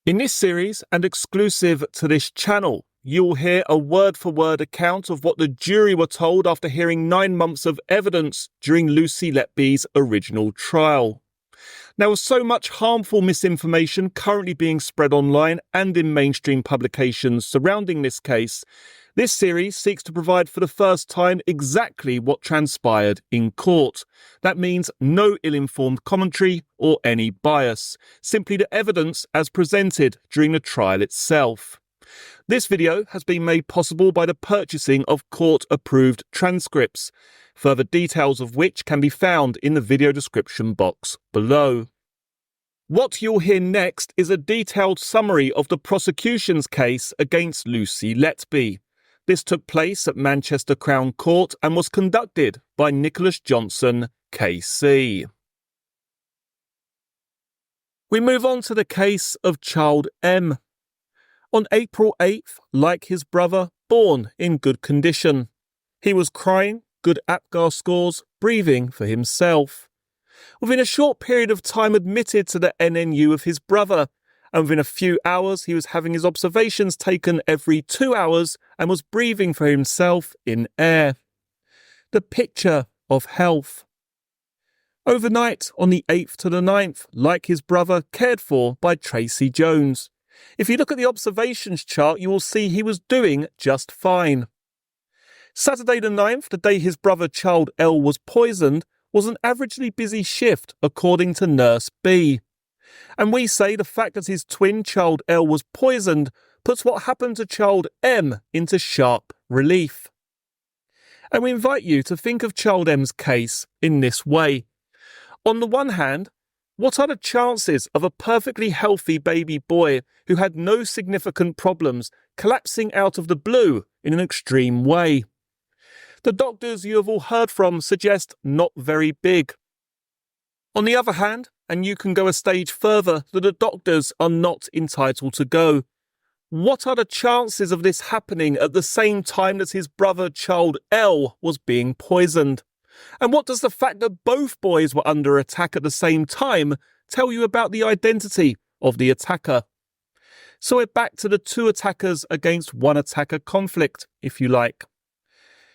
In this series, and exclusive to this channel, you'll hear a word-for-word account of what the jury were told after hearing 9 months of evidence during Lucy Letby's original trial. Now, with so much harmful misinformation currently being spread online and in mainstream publications surrounding this case, this series seeks to provide for the first time exactly what transpired in court. That means no ill-informed commentary or any bias, simply the evidence as presented during the trial itself. This video has been made possible by the purchasing of court-approved transcripts, further details of which can be found in the video description box below. What you'll hear next is a detailed summary of the prosecution's case against Lucy Letby. This took place at Manchester Crown Court and was conducted by Nicholas Johnson, KC. We move on to the case of child M. On April 8th, like his brother, born in good condition. He was crying, good APGAR scores, breathing for himself. Within a short period of time admitted to the NNU of his brother, and within a few hours he was having his observations taken every 2 hours and was breathing for himself in air. The picture of health. Overnight, on the 8th to the 9th, like his brother, cared for by Tracy Jones. If you look at the observations chart, you will see he was doing just fine. Saturday the 9th, the day his brother child L was poisoned, was an averagely busy shift according to Nurse B. And we say the fact that his twin child L was poisoned puts what happened to child M into sharp relief. And we invite you to think of child M's case in this way. On the one hand, what are the chances of a perfectly healthy baby boy who had no significant problems collapsing out of the blue in an extreme way? The doctors you have all heard from suggest not very big. On the other hand, and you can go a stage further, that the doctors are not entitled to go. What are the chances of this happening at the same time that his brother child L was being poisoned? And what does the fact that both boys were under attack at the same time tell you about the identity of the attacker? So we're back to the two attackers against one attacker conflict, if you like.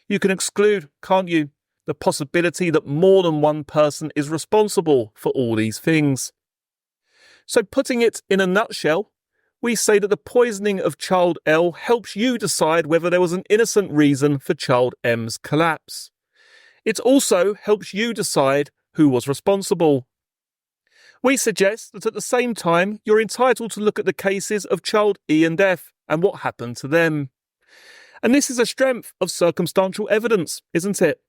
You can exclude, can't you, the possibility that more than one person is responsible for all these things. So putting it in a nutshell, we say that the poisoning of child L helps you decide whether there was an innocent reason for child M's collapse. It also helps you decide who was responsible. We suggest that at the same time, you're entitled to look at the cases of child E and F and what happened to them. And this is a strength of circumstantial evidence, isn't it?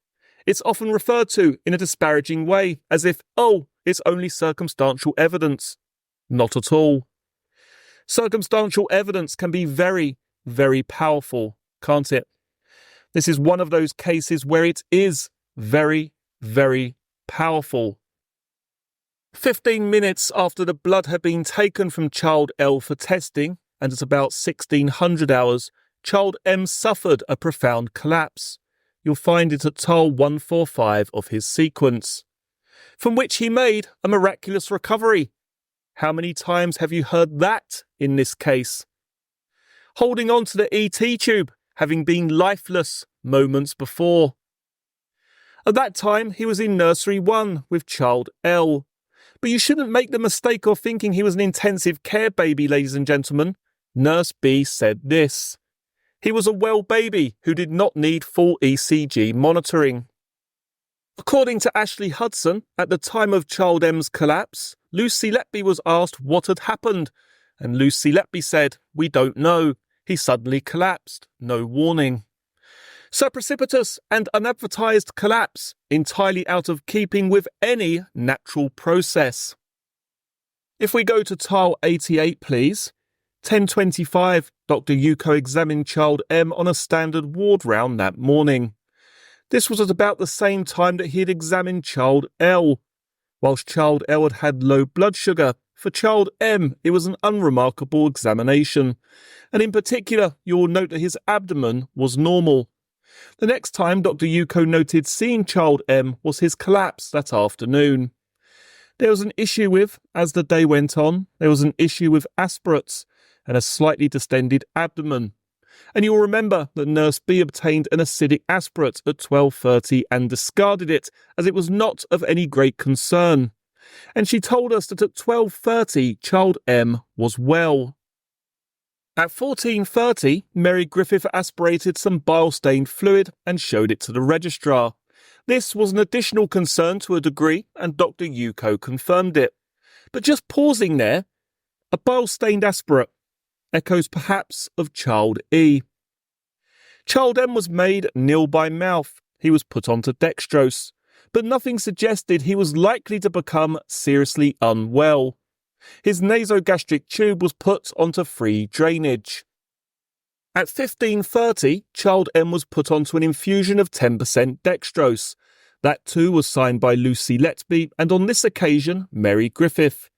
It's often referred to in a disparaging way, as if, oh, it's only circumstantial evidence. Not at all. Circumstantial evidence can be very, very powerful, can't it? This is one of those cases where it is very, very powerful. 15 minutes after the blood had been taken from child L for testing, and at about 1600 hours, child M suffered a profound collapse. You'll find it at tile 145 of his sequence, from which he made a miraculous recovery. How many times have you heard that in this case? Holding on to the ET tube, having been lifeless moments before. At that time, he was in nursery 1 with child L. But you shouldn't make the mistake of thinking he was an intensive care baby, ladies and gentlemen. Nurse B said this. He was a well baby who did not need full ECG monitoring. According to Ashley Hudson, at the time of child M's collapse, Lucy Letby was asked what had happened, and Lucy Letby said, "We don't know. He suddenly collapsed. No warning." So precipitous and unadvertised collapse, entirely out of keeping with any natural process. If we go to tile 88, please. 10:25, Dr. Yuko examined child M on a standard ward round that morning. This was at about the same time that he had examined child L. Whilst child L had had low blood sugar, for child M it was an unremarkable examination. And in particular, you will note that his abdomen was normal. The next time Dr. Yuko noted seeing child M was his collapse that afternoon. There was an issue with, as the day went on, there was an issue with aspirates and a slightly distended abdomen. And you'll remember that Nurse B obtained an acidic aspirate at 12:30 and discarded it, as it was not of any great concern. And she told us that at 12:30 child M was well. At 14:30, Mary Griffith aspirated some bile-stained fluid and showed it to the registrar. This was an additional concern to a degree, and Dr. Yuko confirmed it. But just pausing there, a bile-stained aspirate echoes perhaps of child E. Child M was made nil by mouth. He was put onto dextrose, but nothing suggested he was likely to become seriously unwell. His nasogastric tube was put onto free drainage. At 15:30, child M was put onto an infusion of 10% dextrose. That too was signed by Lucy Letby, and on this occasion, Mary Griffith.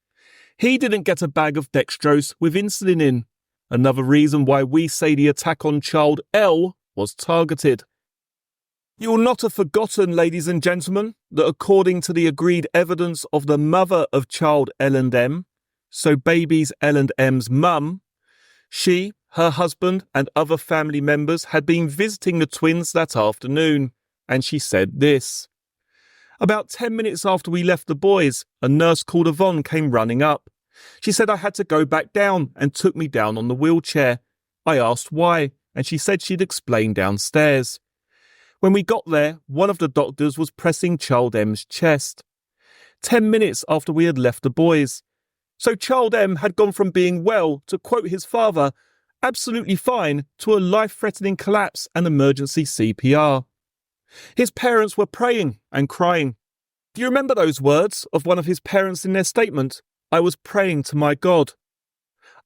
He didn't get a bag of dextrose with insulin in. Another reason why we say the attack on child L was targeted. You will not have forgotten, ladies and gentlemen, that according to the agreed evidence of the mother of child L and M, so babies L and M's mum, she, her husband and other family members had been visiting the twins that afternoon, and she said this. About 10 minutes after we left the boys, a nurse called Yvonne came running up. She said I had to go back down and took me down on the wheelchair. I asked why, and she said she'd explain downstairs. When we got there, one of the doctors was pressing child M's chest. 10 minutes after we had left the boys. So child M had gone from being well, to quote his father, absolutely fine, to a life-threatening collapse and emergency CPR. His parents were praying and crying. Do you remember those words of one of his parents in their statement? I was praying to my God.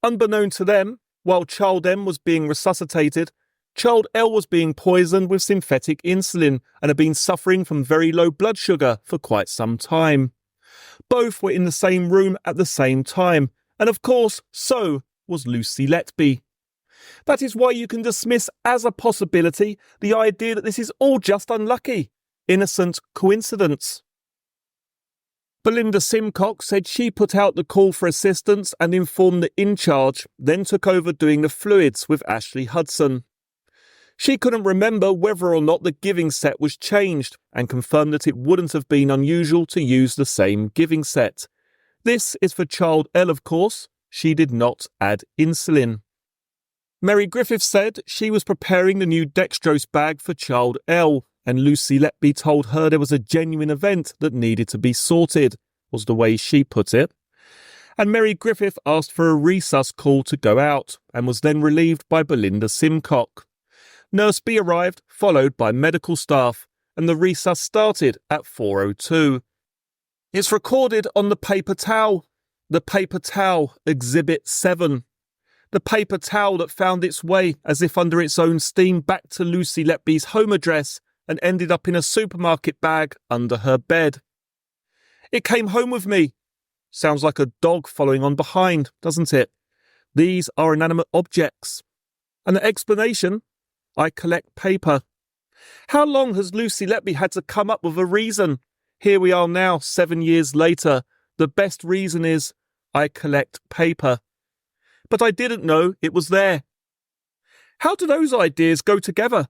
Unbeknown to them, while child M was being resuscitated, child L was being poisoned with synthetic insulin and had been suffering from very low blood sugar for quite some time. Both were in the same room at the same time, and of course, so was Lucy Letby. That is why you can dismiss as a possibility the idea that this is all just unlucky, innocent coincidence. Belinda Simcox said she put out the call for assistance and informed the in-charge, then took over doing the fluids with Ashley Hudson. She couldn't remember whether or not the giving set was changed and confirmed that it wouldn't have been unusual to use the same giving set. This is for child L, of course. She did not add insulin. Mary Griffith said she was preparing the new dextrose bag for child L, and Lucy Letby told her there was a genuine event that needed to be sorted, was the way she put it. And Mary Griffith asked for a resus call to go out, and was then relieved by Belinda Simcox. Nurse B arrived, followed by medical staff, and the resus started at 4:02. It's recorded on the paper towel. The paper towel, Exhibit 7. The paper towel that found its way, as if under its own steam, back to Lucy Letby's home address and ended up in a supermarket bag under her bed. It came home with me. Sounds like a dog following on behind, doesn't it? These are inanimate objects. And the explanation? I collect paper. How long has Lucy Letby had to come up with a reason? Here we are now, 7 years later. The best reason is, I collect paper. But I didn't know it was there. How do those ideas go together?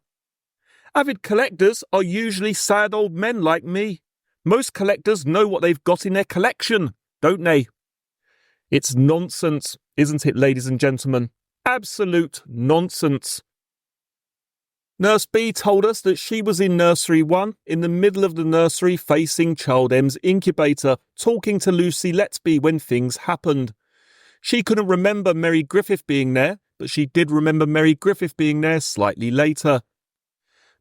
Avid collectors are usually sad old men like me. Most collectors know what they've got in their collection, don't they? It's nonsense, isn't it, ladies and gentlemen? Absolute nonsense. Nurse B told us that she was in nursery 1, in the middle of the nursery facing child M's incubator, talking to Lucy Letby when things happened. She couldn't remember Mary Griffith being there, but she did remember Mary Griffith being there slightly later.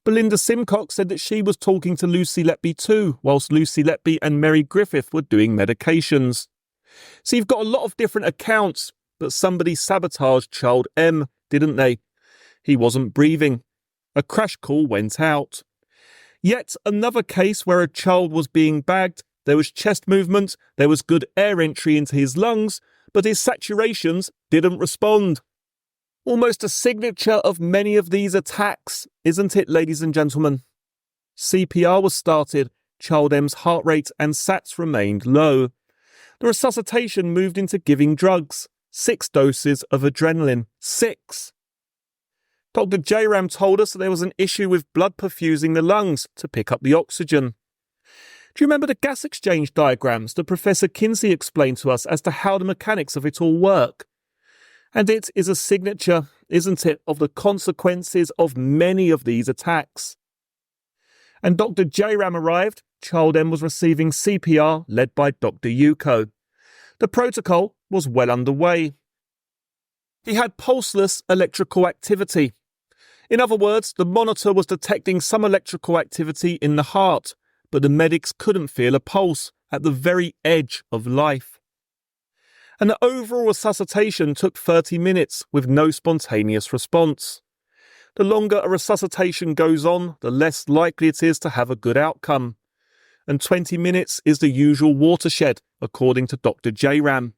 Belinda Simcox said that she was talking to Lucy Letby too, whilst Lucy Letby and Mary Griffith were doing medications. So you've got a lot of different accounts, but somebody sabotaged child M, didn't they? He wasn't breathing. A crash call went out. Yet another case where a child was being bagged, there was chest movement, there was good air entry into his lungs, but his saturations didn't respond. Almost a signature of many of these attacks, isn't it, ladies and gentlemen? CPR was started, child M's heart rate and sats remained low. The resuscitation moved into giving drugs. 6 doses of adrenaline. 6. Dr. J-Ram told us that there was an issue with blood perfusing the lungs to pick up the oxygen. Do you remember the gas exchange diagrams that Professor Kinsey explained to us as to how the mechanics of it all work? And it is a signature, isn't it, of the consequences of many of these attacks. And Dr. J-Ram arrived. Child M was receiving CPR led by Dr. Yuko. The protocol was well underway. He had pulseless electrical activity. In other words, the monitor was detecting some electrical activity in the heart, but the medics couldn't feel a pulse at the very edge of life. And the overall resuscitation took 30 minutes with no spontaneous response. The longer a resuscitation goes on, the less likely it is to have a good outcome. And 20 minutes is the usual watershed, according to Dr. J-Ram.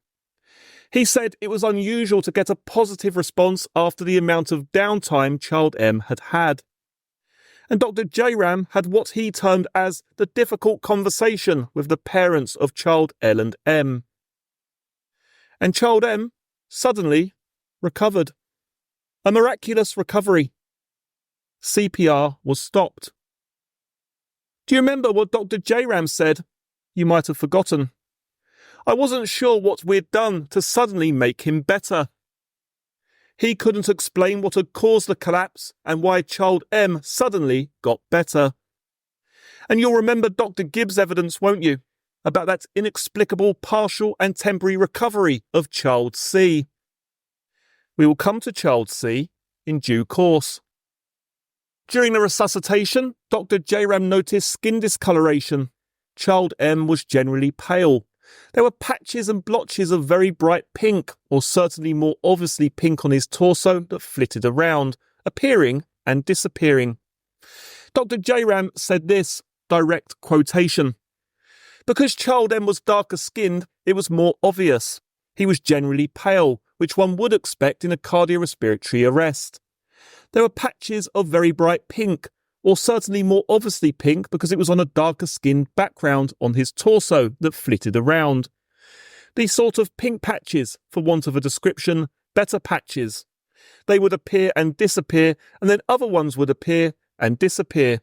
He said it was unusual to get a positive response after the amount of downtime Child M had had. And Dr. J-Ram had what he termed as the difficult conversation with the parents of Child L and M. And Child M suddenly recovered. A miraculous recovery. CPR was stopped. Do you remember what Dr. J-Ram said? You might have forgotten. I wasn't sure what we'd done to suddenly make him better. He couldn't explain what had caused the collapse and why Child M suddenly got better. And you'll remember Dr. Gibbs' evidence, won't you, about that inexplicable partial and temporary recovery of Child C. We will come to Child C in due course. During the resuscitation, Dr. J-Ram noticed skin discoloration. Child M was generally pale. There were patches and blotches of very bright pink, or certainly more obviously pink on his torso that flitted around, appearing and disappearing. Dr. J-Ram said this, direct quotation. Because Child M was darker skinned, it was more obvious. He was generally pale, which one would expect in a cardiorespiratory arrest. There were patches of very bright pink, or certainly more obviously pink because it was on a darker skinned background on his torso that flitted around. These sort of pink patches, for want of a description, better patches. They would appear and disappear, and then other ones would appear and disappear.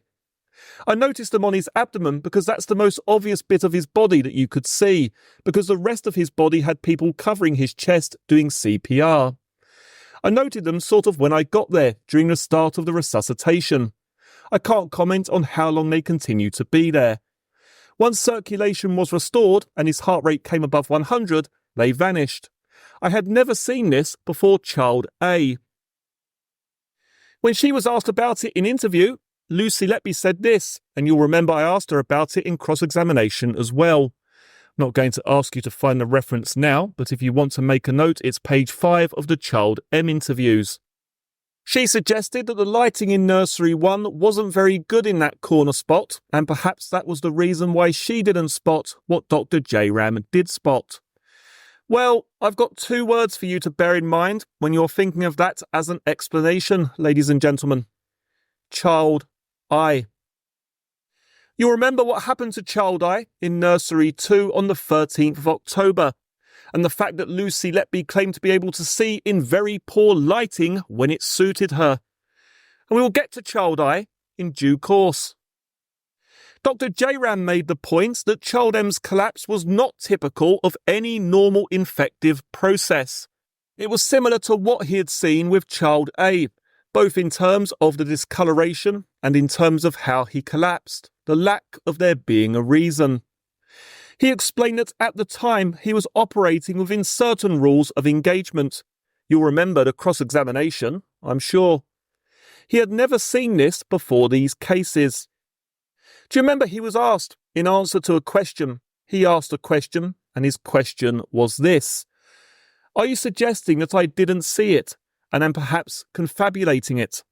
I noticed them on his abdomen because that's the most obvious bit of his body that you could see, because the rest of his body had people covering his chest doing CPR. I noted them sort of when I got there, during the start of the resuscitation. I can't comment on how long they continued to be there. Once circulation was restored and his heart rate came above 100, they vanished. I had never seen this before Child A. When she was asked about it in interview, Lucy Letby said this, and you'll remember I asked her about it in cross-examination as well. I'm not going to ask you to find the reference now, but if you want to make a note, it's page 5 of the Child M interviews. She suggested that the lighting in Nursery 1 wasn't very good in that corner spot, and perhaps that was the reason why she didn't spot what Dr. J-Ram did spot. Well, I've got 2 words for you to bear in mind when you're thinking of that as an explanation, ladies and gentlemen. Child I. You'll remember what happened to Child I in Nursery 2 on the 13th of October, and the fact that Lucy Letby claimed to be able to see in very poor lighting when it suited her. And we will get to Child I in due course. Dr. J-Ram made the point that Child M's collapse was not typical of any normal infective process. It was similar to what he had seen with Child A, both in terms of the discoloration and in terms of how he collapsed, the lack of there being a reason. He explained that at the time he was operating within certain rules of engagement. You'll remember the cross-examination, I'm sure. He had never seen this before these cases. Do you remember he was asked, in answer to a question, he asked a question, and his question was this. Are you suggesting that I didn't see it, and am perhaps confabulating it?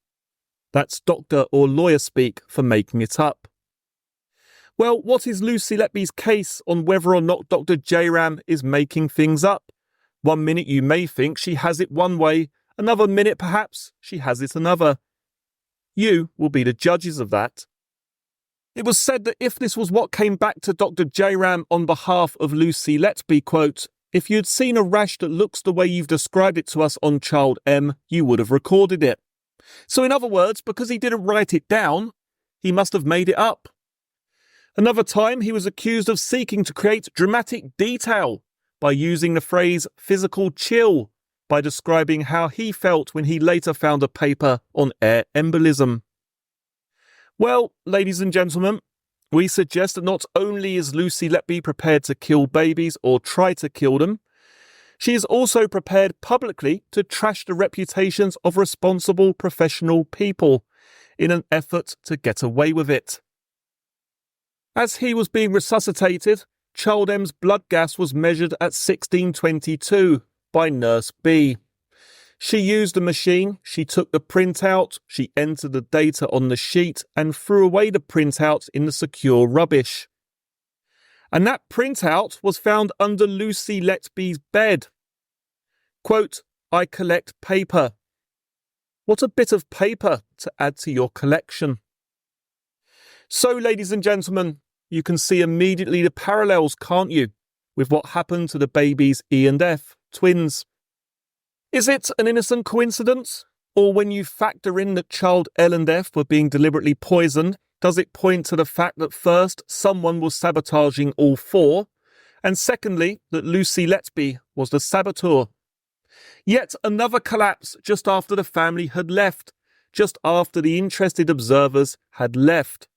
That's doctor or lawyer speak for making it up. Well, what is Lucy Letby's case on whether or not Dr. J-Ram is making things up? 1 minute you may think she has it one way, another minute perhaps she has it another. You will be the judges of that. It was said that if this was what came back to Dr. Jairam on behalf of Lucy Letby, quote, "If you'd seen a rash that looks the way you've described it to us on child M, you would have recorded it." So in other words, because he didn't write it down, he must have made it up. Another time, he was accused of seeking to create dramatic detail by using the phrase physical chill by describing how he felt when he later found a paper on air embolism. Well, ladies and gentlemen, we suggest that not only is Lucy Letby prepared to kill babies or try to kill them, she is also prepared publicly to trash the reputations of responsible professional people in an effort to get away with it. As he was being resuscitated, Child M's blood gas was measured at 1622 by Nurse B. She used the machine, she took the printout, she entered the data on the sheet and threw away the printout in the secure rubbish. And that printout was found under Lucy Letby's bed. Quote, "I collect paper." What a bit of paper to add to your collection. So, ladies and gentlemen, you can see immediately the parallels, can't you, with what happened to the babies E and F, twins. Is it an innocent coincidence? Or when you factor in that child L and F were being deliberately poisoned, does it point to the fact that first, someone was sabotaging all four, and secondly, that Lucy Letby was the saboteur? Yet another collapse just after the family had left, just after the interested observers had left,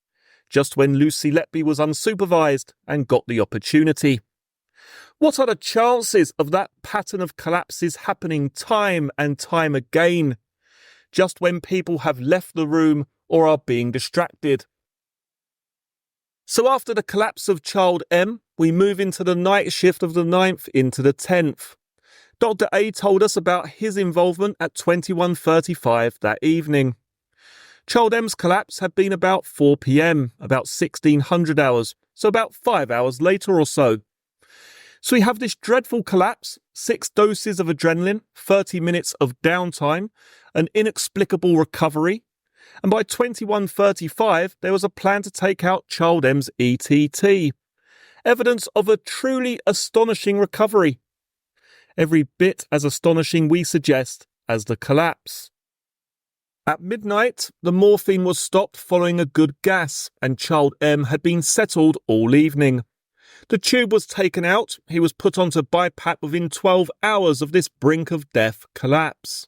just when Lucy Letby was unsupervised and got the opportunity. What are the chances of that pattern of collapses happening time and time again, just when people have left the room or are being distracted? So after the collapse of child M, we move into the night shift of the 9th into the 10th. Dr. A told us about his involvement at 21:35 that evening. Child M's collapse had been about 4 p.m, about 1600 hours, so about 5 hours later or so. So we have this dreadful collapse, 6 doses of adrenaline, 30 minutes of downtime, an inexplicable recovery, and by 21:35 there was a plan to take out child M's ETT. Evidence of a truly astonishing recovery. Every bit as astonishing, we suggest, as the collapse. At midnight, the morphine was stopped following a good gas, and child M had been settled all evening. The tube was taken out, he was put onto BiPAP within 12 hours of this brink of death collapse.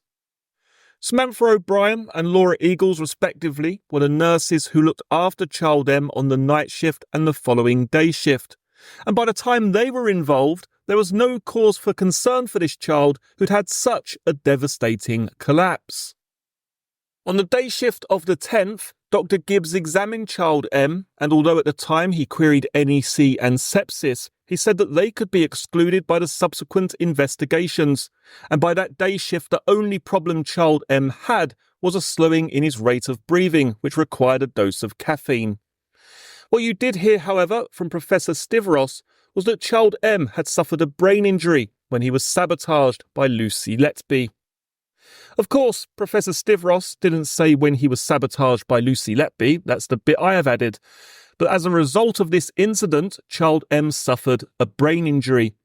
Samantha O'Brien and Laura Eagles, respectively, were the nurses who looked after child M on the night shift and the following day shift, and by the time they were involved, there was no cause for concern for this child who'd had such a devastating collapse. On the day shift of the 10th, Dr. Gibbs examined child M, and although at the time he queried NEC and sepsis, he said that they could be excluded by the subsequent investigations, and by that day shift the only problem child M had was a slowing in his rate of breathing, which required a dose of caffeine. What you did hear, however, from Professor Stiveros was that child M had suffered a brain injury when he was sabotaged by Lucy Letby. Of course, Professor Stiveros didn't say when he was sabotaged by Lucy Letby, that's the bit I have added, but as a result of this incident, child M suffered a brain injury.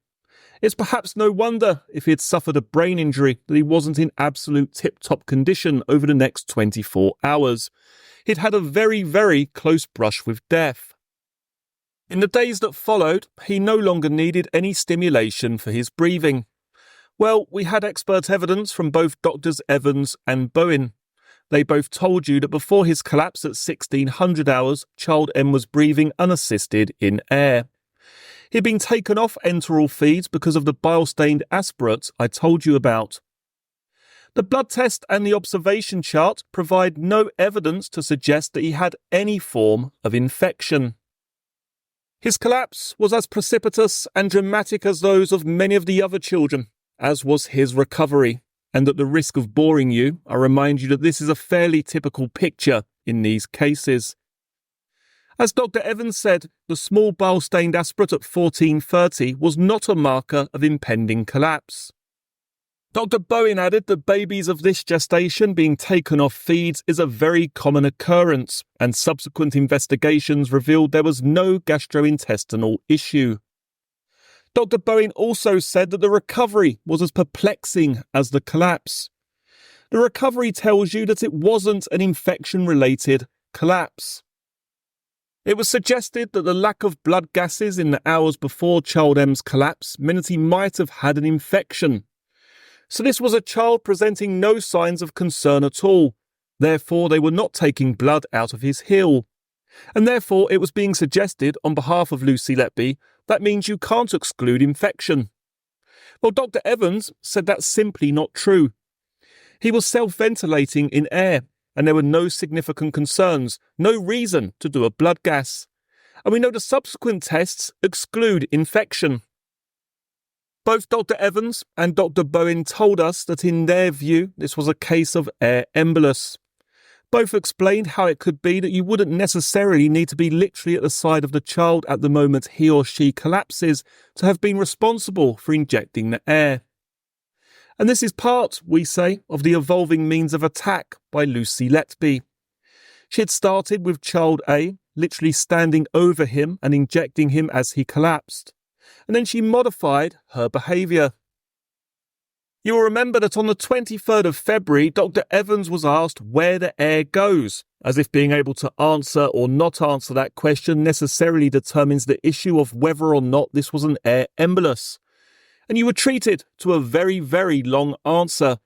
It's perhaps no wonder, if he had suffered a brain injury, that he wasn't in absolute tip-top condition over the next 24 hours. He'd had a very, very close brush with death. In the days that followed, he no longer needed any stimulation for his breathing. Well, we had expert evidence from both Drs. Evans and Bowen. They both told you that before his collapse at 1600 hours, child M was breathing unassisted in air. He'd been taken off enteral feeds because of the bile-stained aspirate I told you about. The blood test and the observation chart provide no evidence to suggest that he had any form of infection. His collapse was as precipitous and dramatic as those of many of the other children, as was his recovery, and at the risk of boring you, I remind you that this is a fairly typical picture in these cases. As Dr. Evans said, the small bile-stained aspirate at 1430 was not a marker of impending collapse. Dr. Bowen added that babies of this gestation being taken off feeds is a very common occurrence, and subsequent investigations revealed there was no gastrointestinal issue. Dr. Bowen also said that the recovery was as perplexing as the collapse. The recovery tells you that it wasn't an infection-related collapse. It was suggested that the lack of blood gases in the hours before child M's collapse meant that he might have had an infection. So this was a child presenting no signs of concern at all. Therefore, they were not taking blood out of his heel. And therefore, it was being suggested on behalf of Lucy Letby that means you can't exclude infection. Well, Dr. Evans said that's simply not true. He was self-ventilating in air, and there were no significant concerns, no reason to do a blood gas. And we know the subsequent tests exclude infection. Both Dr. Evans and Dr. Bowen told us that in their view, this was a case of air embolus. Both explained how it could be that you wouldn't necessarily need to be literally at the side of the child at the moment he or she collapses to have been responsible for injecting the air. And this is part, we say, of the evolving means of attack by Lucy Letby. She had started with child A, literally standing over him and injecting him as he collapsed. And then she modified her behaviour. You will remember that on the 23rd of February, Dr. Evans was asked where the air goes, as if being able to answer or not answer that question necessarily determines the issue of whether or not this was an air embolus. And you were treated to a very, very long answer.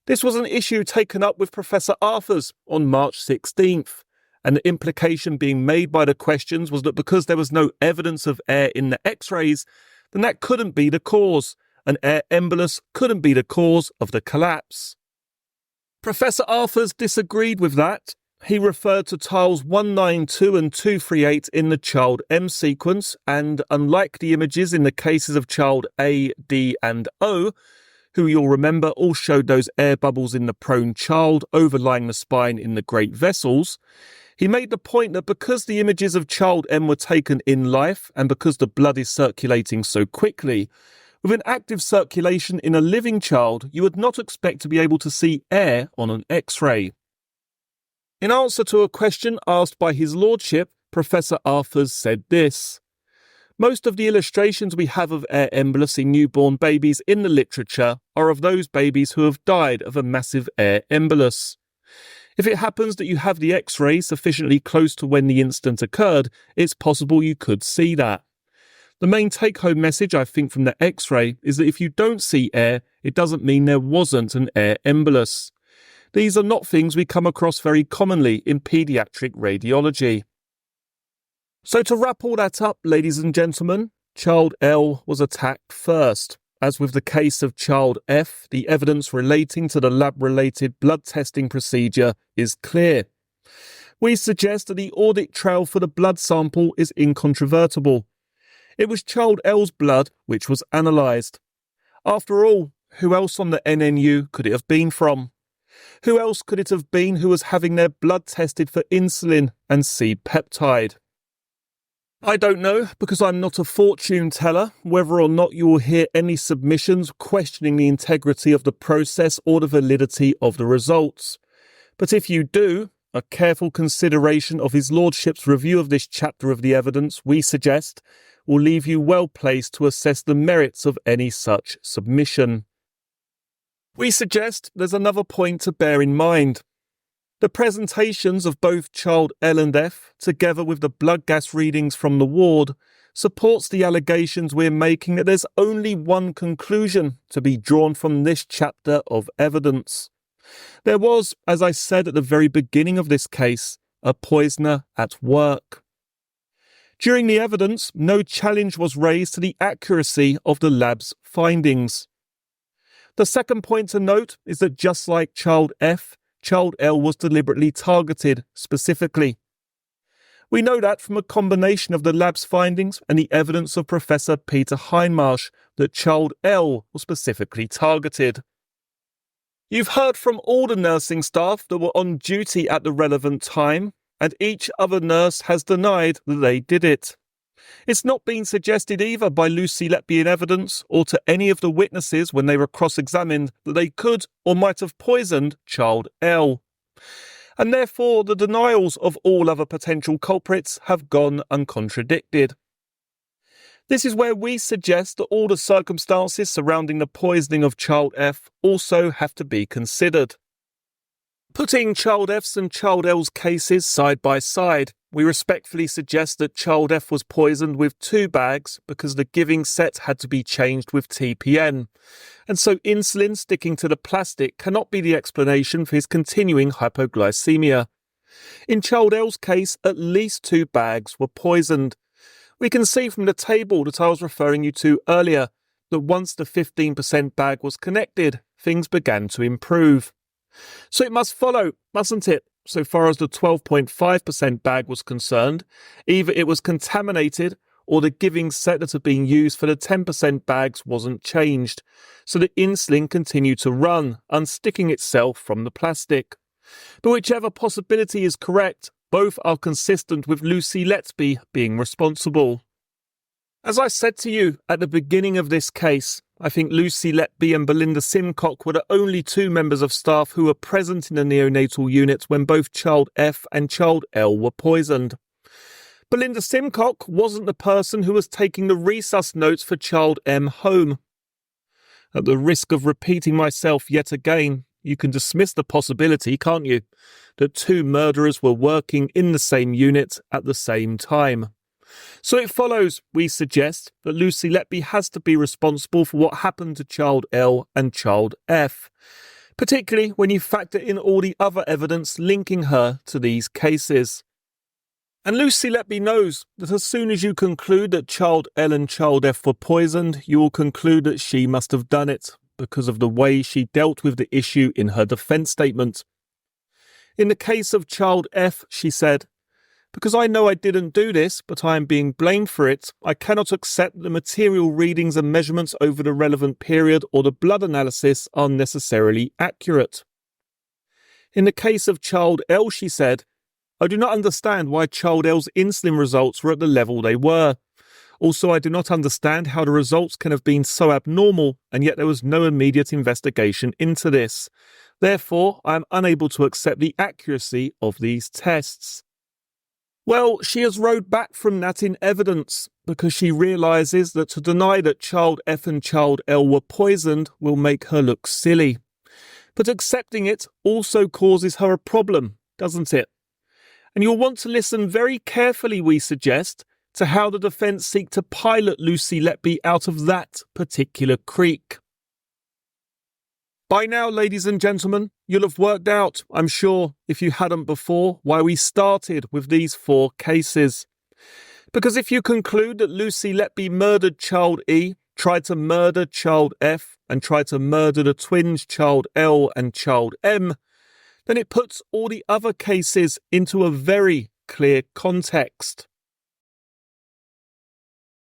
This was an issue taken up with Professor Arthurs on March 16th, and the implication being made by the questions was that because there was no evidence of air in the X-rays, then that couldn't be the cause. An air embolus couldn't be the cause of the collapse. Professor Arthurs disagreed with that. He referred to tiles 192 and 238 in the child M sequence, and unlike the images in the cases of child A, D and O, who you'll remember all showed those air bubbles in the prone child overlying the spine in the great vessels, he made the point that because the images of child M were taken in life and because the blood is circulating so quickly, with an active circulation in a living child, you would not expect to be able to see air on an X-ray. In answer to a question asked by His Lordship, Professor Arthurs said this: "Most of the illustrations we have of air embolus in newborn babies in the literature are of those babies who have died of a massive air embolus. If it happens that you have the X-ray sufficiently close to when the incident occurred, it's possible you could see that. The main take-home message, I think, from the X-ray is that if you don't see air, it doesn't mean there wasn't an air embolus. These are not things we come across very commonly in paediatric radiology." So to wrap all that up, ladies and gentlemen, child L was attacked first. As with the case of child F, the evidence relating to the lab-related blood testing procedure is clear. We suggest that the audit trail for the blood sample is incontrovertible. It was child L's blood which was analysed. After all, who else on the NNU could it have been from? Who else could it have been who was having their blood tested for insulin and C-peptide? I don't know, because I'm not a fortune teller, whether or not you will hear any submissions questioning the integrity of the process or the validity of the results. But if you do, a careful consideration of His Lordship's review of this chapter of the evidence, we suggest, will leave you well placed to assess the merits of any such submission. We suggest there's another point to bear in mind. The presentations of both child L and F, together with the blood gas readings from the ward, supports the allegations we're making that there's only one conclusion to be drawn from this chapter of evidence. There was, as I said at the very beginning of this case, a poisoner at work. During the evidence, no challenge was raised to the accuracy of the lab's findings. The second point to note is that just like child F, child L was deliberately targeted specifically. We know that from a combination of the lab's findings and the evidence of Professor Peter Hindmarsh that child L was specifically targeted. You've heard from all the nursing staff that were on duty at the relevant time, and each other nurse has denied that they did it. It's not been suggested either by Lucy Letby in evidence or to any of the witnesses when they were cross-examined that they could or might have poisoned child L. And therefore the denials of all other potential culprits have gone uncontradicted. This is where we suggest that all the circumstances surrounding the poisoning of child F also have to be considered. Putting child F's and child L's cases side by side, we respectfully suggest that child F was poisoned with 2 bags because the giving set had to be changed with TPN, and so insulin sticking to the plastic cannot be the explanation for his continuing hypoglycemia. In child L's case, at least 2 bags were poisoned. We can see from the table that I was referring you to earlier that once the 15% bag was connected, things began to improve. So it must follow, mustn't it, so far as the 12.5% bag was concerned, either it was contaminated or the giving set that had been used for the 10% bags wasn't changed, so the insulin continued to run, unsticking itself from the plastic. But whichever possibility is correct, both are consistent with Lucy Letby being responsible. As I said to you at the beginning of this case, I think Lucy Letby and Belinda Simcock were the only 2 members of staff who were present in the neonatal unit when both child F and child L were poisoned. Belinda Simcock wasn't the person who was taking the resus notes for child M home. At the risk of repeating myself yet again, you can dismiss the possibility, can't you, that 2 murderers were working in the same unit at the same time. So it follows, we suggest, that Lucy Letby has to be responsible for what happened to child L and child F, particularly when you factor in all the other evidence linking her to these cases. And Lucy Letby knows that as soon as you conclude that child L and child F were poisoned, you will conclude that she must have done it, because of the way she dealt with the issue in her defence statement. In the case of child F, she said, "Because I know I didn't do this, but I am being blamed for it, I cannot accept that the material readings and measurements over the relevant period or the blood analysis are necessarily accurate." In the case of child L, she said, "I do not understand why child L's insulin results were at the level they were. Also, I do not understand how the results can have been so abnormal, and yet there was no immediate investigation into this. Therefore, I am unable to accept the accuracy of these tests." Well, she has rowed back from that in evidence, because she realises that to deny that child F and child L were poisoned will make her look silly. But accepting it also causes her a problem, doesn't it? And you'll want to listen very carefully, we suggest, to how the defence seek to pilot Lucy Letby out of that particular creek. By now, ladies and gentlemen, you'll have worked out, I'm sure, if you hadn't before, why we started with these 4 cases. Because if you conclude that Lucy Letby murdered child E, tried to murder child F, and tried to murder the twins child L and child M, then it puts all the other cases into a very clear context.